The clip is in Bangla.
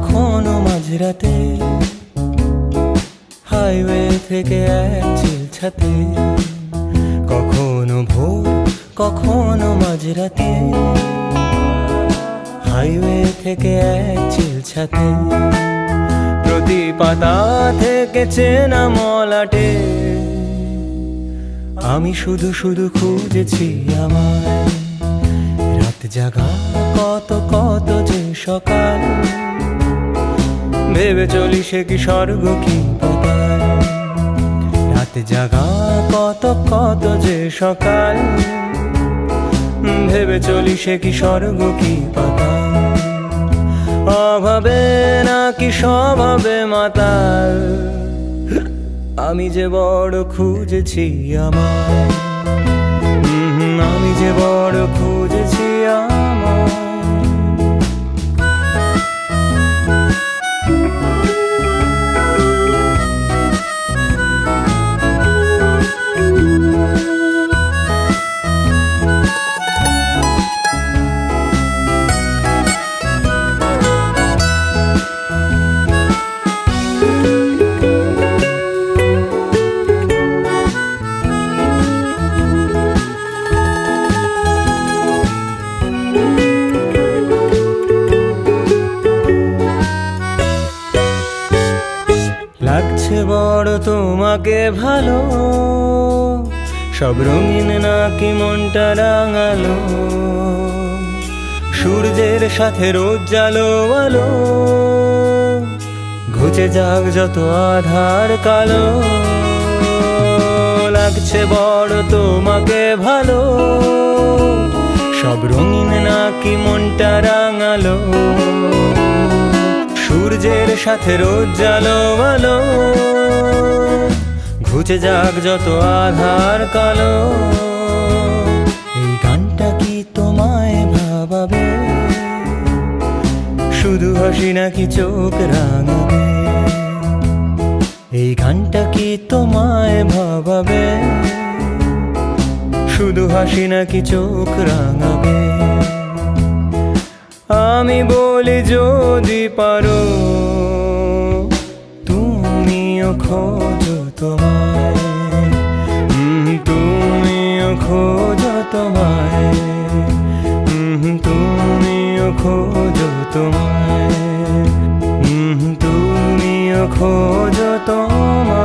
কখনো মাঝরাতে হাইওয়ে থেকে এক চিলছাতে, কখনো ভোর কখনো মাঝরাতে হাইওয়ে থেকে এক চিলছাতে, প্রতি পাতা থেকে চেনা মলাটে আমি শুধু শুধু খুঁজেছি আমায়। রাত জাগা কত কত যে সকাল, ভেবে চলি সে কি স্বর্গ কি পাতাল। রাত জাগা কত কত যে সকাল, ভেবে চলি সে কি স্বর্গ কি পাতাল। অভাবে নাকি স্বভাবে মাতাল, আমি যে বড় খুঁজেছি আমায়। আমি যে বড় খুঁজেছি আমায়। লাগছে বড় তোমাকে ভালো, সব রঙিন নাকি মনটা রাঙালো, সূর্যের সাথে রোজ জালো আলো, ঘুচে যাক যত আধার কালো। লাগছে বড় তোমাকে ভালো, সব রঙিন নাকি মনটা রাঙালো, সূর্যের সাথে রোজ জালো আলো, ঘুচে যাক যত আধার কালো। এই গানটা কি তোমায় ভাবাবে, শুধু হাসি নাকি চোখ রাঙাবে? এই গানটা কি তোমায় ভাবাবে, শুধু হাসি নাকি চোখ রাঙাবে? আমি বলি যদি পারো তুমিও খোঁজো তোমায়, তুমিও খোঁজো তোমায়, তুমিও খোঁজো তোমায়, তুমিও খোঁজো তোমায়।